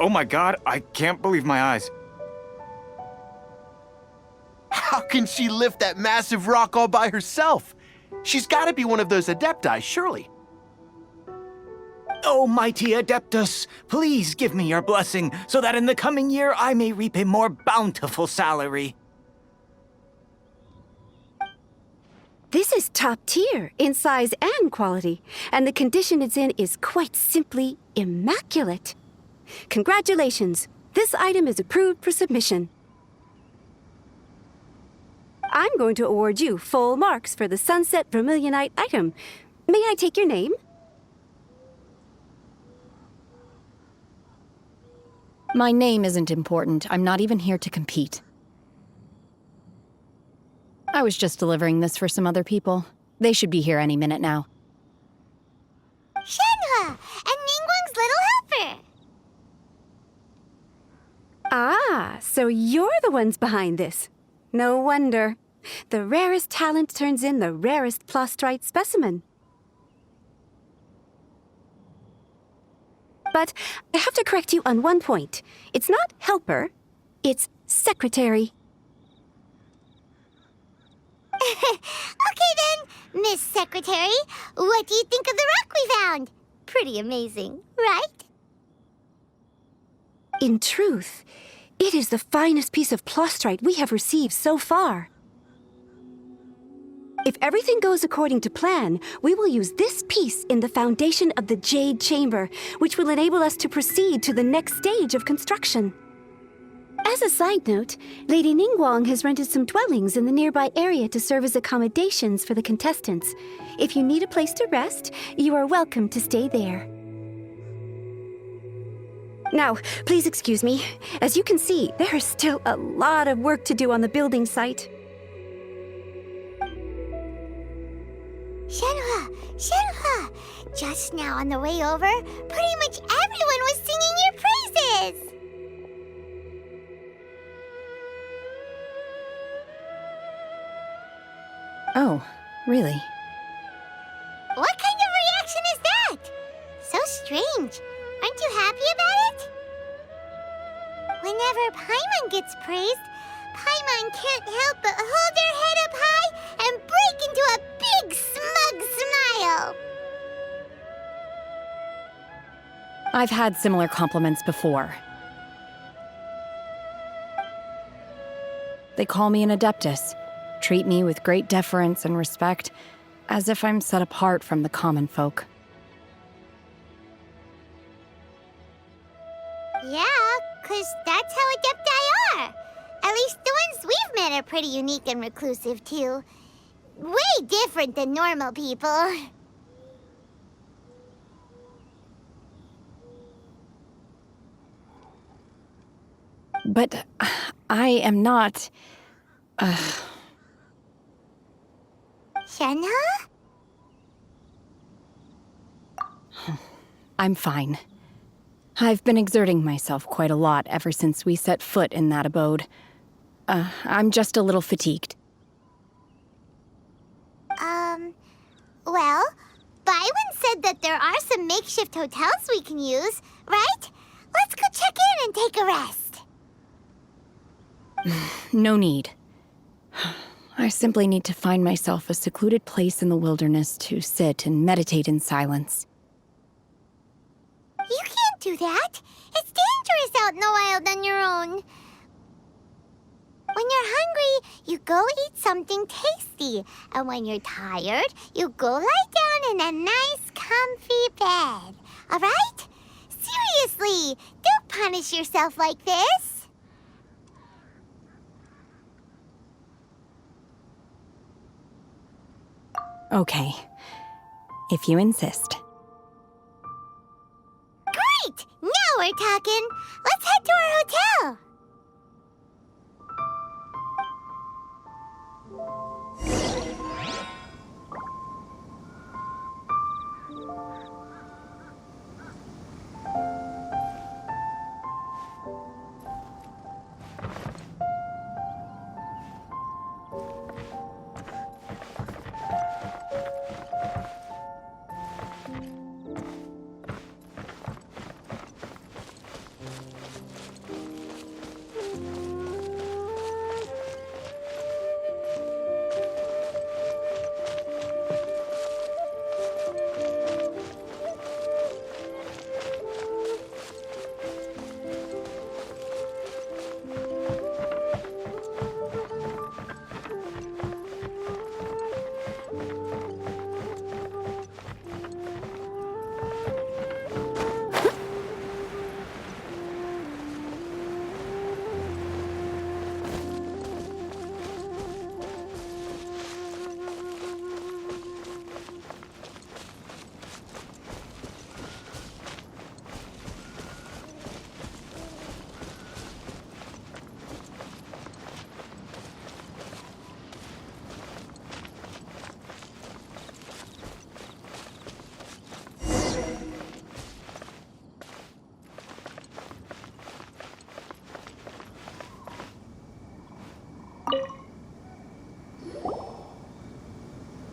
Oh my god, I can't believe my eyes. How can she lift that massive rock all by herself? She's gotta be one of those Adepti, surely. Oh, mighty Adeptus, please give me your blessing so that in the coming year I may reap a more bountiful salary. This is top tier in size and quality, and the condition it's in is quite simply immaculate. Congratulations! This item is approved for submission. I'm going to award you full marks for the Sunset Vermilionite item. May I take your name? My name isn't important. I'm not even here to compete. I was just delivering this for some other people. They should be here any minute now. Shenhua and Ningguang's little helper. Ah, so you're the ones behind this. No wonder. The rarest talent turns in the rarest Plostrite specimen. But I have to correct you on one point. It's not helper, it's secretary. Okay then, Miss Secretary, what do you think of the rock we found? Pretty amazing, right? In truth, it is the finest piece of Plostrite we have received so far. If everything goes according to plan, we will use this piece in the foundation of the Jade Chamber, which will enable us to proceed to the next stage of construction. As a side note, Lady Ningguang has rented some dwellings in the nearby area to serve as accommodations for the contestants. If you need a place to rest, you are welcome to stay there. Now, please excuse me. As you can see, there is still a lot of work to do on the building site. Shenhua! Just now on the way over, pretty much everyone was singing your praises! Oh, really? What kind of reaction is that? So strange. Aren't you happy about it? Whenever Paimon gets praised, Paimon can't help but hold their head up high and break into a big smug smile. I've had similar compliments before. They call me an Adeptus, treat me with great deference and respect, as if I'm set apart from the common folk. Yeah, 'cause that's how Adepti are. At least the ones we've met are pretty unique and reclusive, too. Way different than normal people. But I am not... Shenhua? I'm fine. I've been exerting myself quite a lot ever since we set foot in that abode. I'm just a little fatigued. Well, Byron said that there are some makeshift hotels we can use, right? Let's go check in and take a rest. No need. I simply need to find myself a secluded place in the wilderness to sit and meditate in silence. You can't do that. It's dangerous out in the wild on your own. When you're hungry, you go eat something tasty. And when you're tired, you go lie down in a nice, comfy bed. All right? Seriously, don't punish yourself like this. Okay. If you insist. Great! Now we're talking. Let's head to our hotel.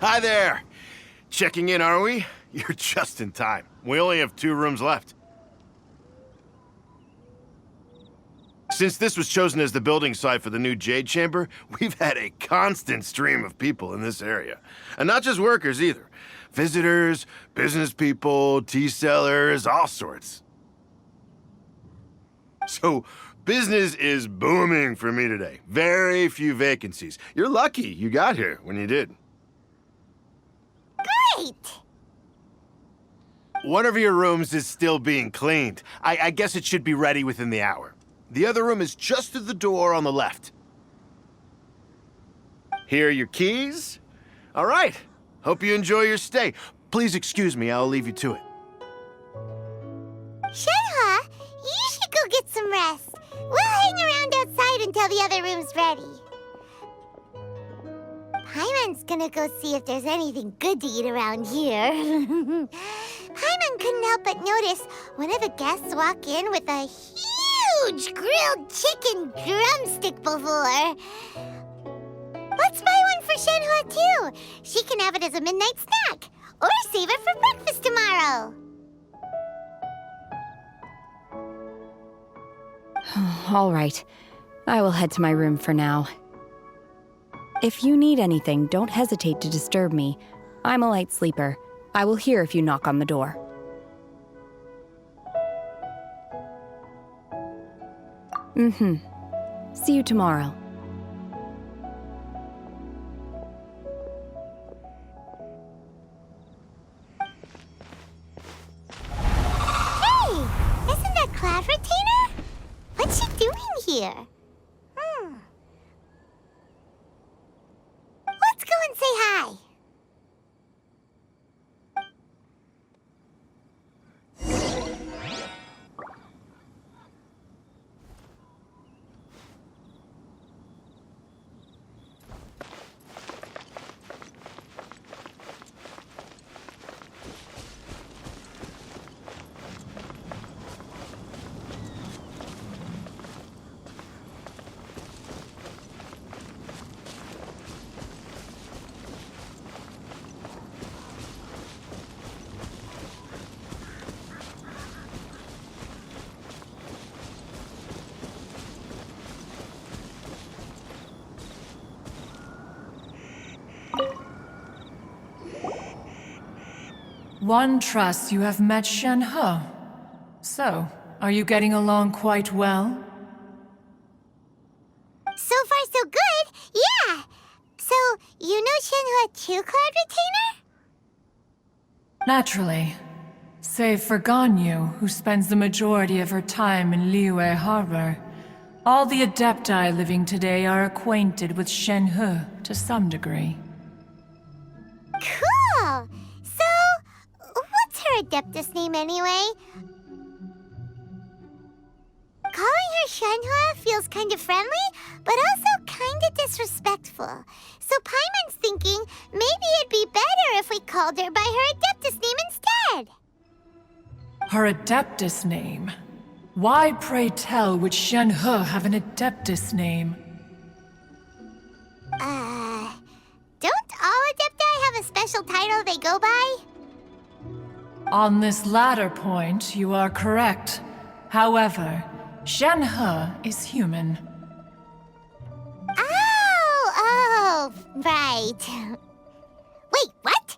Hi there! Checking in, are we? You're just in time. We only have 2 rooms left. Since this was chosen as the building site for the new Jade Chamber, we've had a constant stream of people in this area. And not just workers either. Visitors, business people, tea sellers, all sorts. So, business is booming for me today. Very few vacancies. You're lucky you got here when you did. Great! One of your rooms is still being cleaned. I guess it should be ready within the hour. The other room is just through the door on the left. Here are your keys. All right. Hope you enjoy your stay. Please excuse me, I'll leave you to it. Shenhua, you should go get some rest. We'll hang around outside until the other room's ready. Paimon's gonna go see if there's anything good to eat around here. Paimon couldn't help but notice one of the guests walk in with a huge grilled chicken drumstick before. Let's buy one for Shenhua too. She can have it as a midnight snack. Or save it for breakfast tomorrow. All right. I will head to my room for now. If you need anything, don't hesitate to disturb me. I'm a light sleeper. I will hear if you knock on the door. See you tomorrow. Hey! Isn't that Cloud Retainer? What's she doing here? Let's go and say hi. One trusts you have met Shen-He. So, are you getting along quite well? So far, so good. Yeah. So, you know Shenhua Two-Cloud Retainer? Naturally. Save for Ganyu, who spends the majority of her time in Liyue Harbor. All the Adepti living today are acquainted with Shen-He to some degree. Cool. So, what's her Adeptus name anyway? Calling her Shenhua feels kind of friendly, but also kind of disrespectful. So Paimon's thinking maybe it'd be better if we called her by her Adeptus name instead. Her Adeptus name? Why, pray tell, would Shen-He have an Adeptus name? Don't all Adepti have a special title they go by? On this latter point, you are correct. However, Shen-He is human. Oh, right. Wait, what?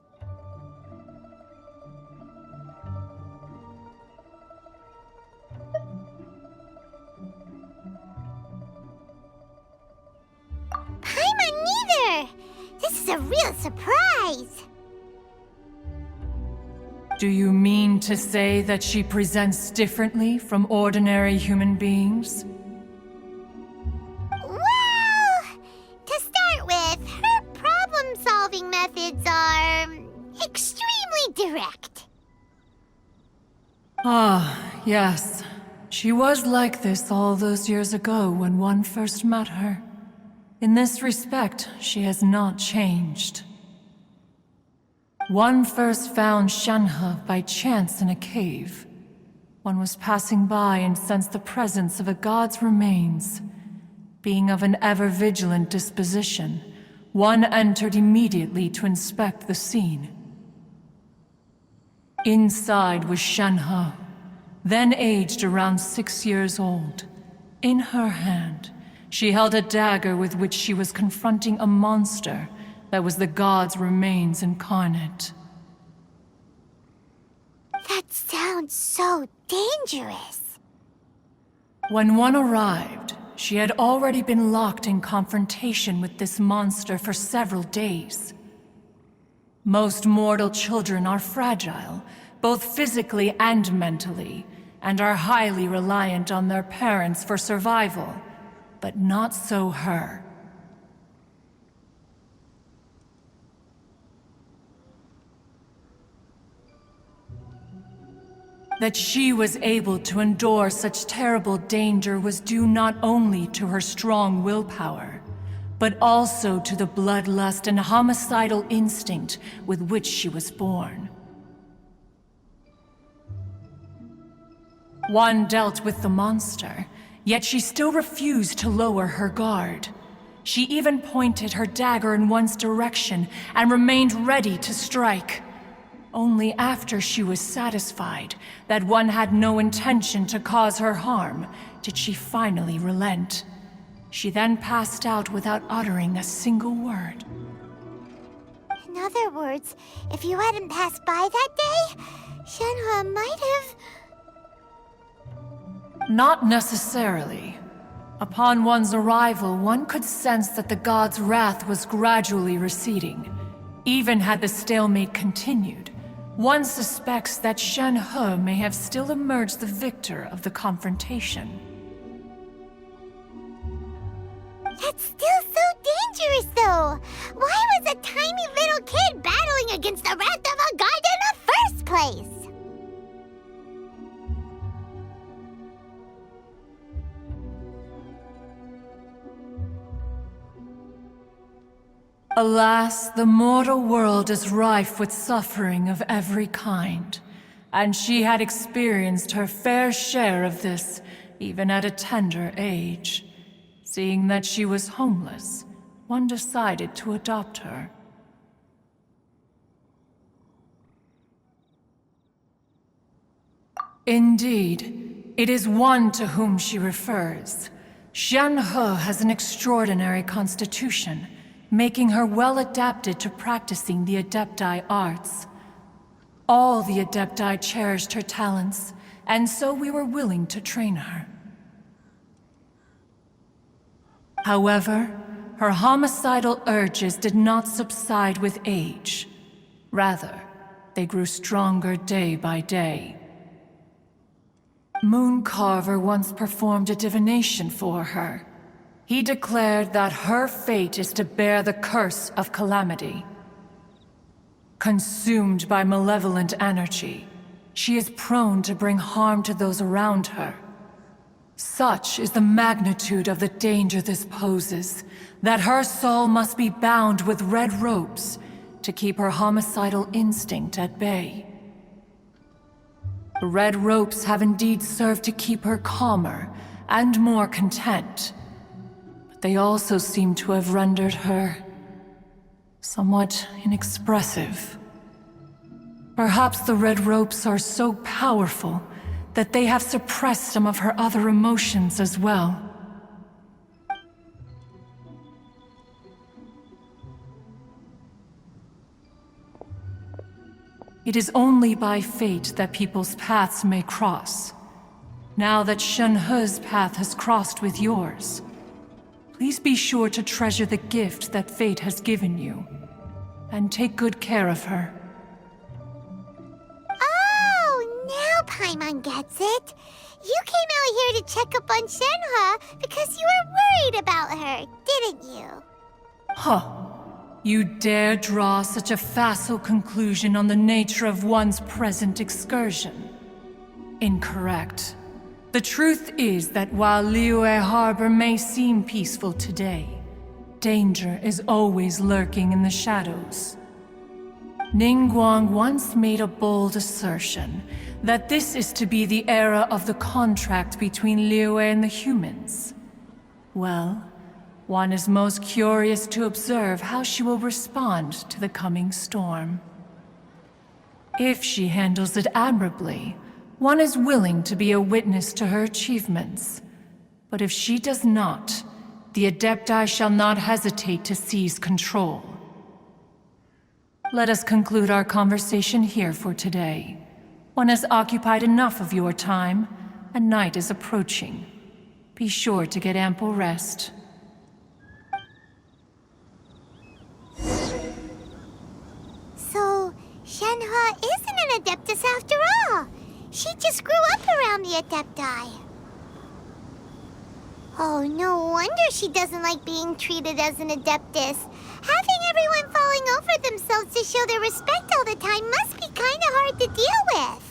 Paimon neither! This is a real surprise! Do you mean to say that she presents differently from ordinary human beings? Well, to start with, her problem-solving methods are extremely direct. Ah, yes. She was like this all those years ago when one first met her. In this respect, she has not changed. One first found Shen-He by chance in a cave. One was passing by and sensed the presence of a god's remains. Being of an ever-vigilant disposition, one entered immediately to inspect the scene. Inside was Shen-He, then aged around 6 years old. In her hand, she held a dagger with which she was confronting a monster that was the god's remains incarnate. That sounds so dangerous. When one arrived, she had already been locked in confrontation with this monster for several days. Most mortal children are fragile, both physically and mentally, and are highly reliant on their parents for survival. But not so her. That she was able to endure such terrible danger was due not only to her strong willpower, but also to the bloodlust and homicidal instinct with which she was born. One dealt with the monster, yet she still refused to lower her guard. She even pointed her dagger in one's direction and remained ready to strike. Only after she was satisfied that one had no intention to cause her harm did she finally relent. She then passed out without uttering a single word. In other words, if you hadn't passed by that day, Shenhua might have... Not necessarily. Upon one's arrival, one could sense that the god's wrath was gradually receding. Even had the stalemate continued, one suspects that Shen-He may have still emerged the victor of the confrontation. That's still so dangerous, though! Why was a tiny little kid battling against the wrath of a god in the first place? Alas, the mortal world is rife with suffering of every kind, and she had experienced her fair share of this, even at a tender age. Seeing that she was homeless, one decided to adopt her. Indeed, it is one to whom she refers. Shen-He has an extraordinary constitution, making her well adapted to practicing the Adepti arts. All the Adepti cherished her talents, and so we were willing to train her. However, her homicidal urges did not subside with age. Rather, they grew stronger day by day. Mooncarver once performed a divination for her. He declared that her fate is to bear the curse of calamity. Consumed by malevolent energy, she is prone to bring harm to those around her. Such is the magnitude of the danger this poses, that her soul must be bound with red ropes to keep her homicidal instinct at bay. The red ropes have indeed served to keep her calmer and more content, but they also seem to have rendered her somewhat inexpressive. Perhaps the red ropes are so powerful that they have suppressed some of her other emotions as well. It is only by fate that people's paths may cross. Now that Shen-He's path has crossed with yours, please be sure to treasure the gift that fate has given you, and take good care of her. Oh, now Paimon gets it. You came out here to check up on Shen-He because you were worried about her, didn't you? Huh. You dare draw such a facile conclusion on the nature of one's present excursion? Incorrect. The truth is that while Liyue Harbor may seem peaceful today, danger is always lurking in the shadows. Ningguang once made a bold assertion that this is to be the era of the contract between Liyue and the humans. Well, one is most curious to observe how she will respond to the coming storm. If she handles it admirably, one is willing to be a witness to her achievements. But if she does not, the Adepti shall not hesitate to seize control. Let us conclude our conversation here for today. One has occupied enough of your time, and night is approaching. Be sure to get ample rest. So, Shen-He isn't an Adeptus after all. She just grew up around the Adepti. Oh, no wonder she doesn't like being treated as an Adeptus. Having everyone falling over themselves to show their respect all the time must be kinda hard to deal with.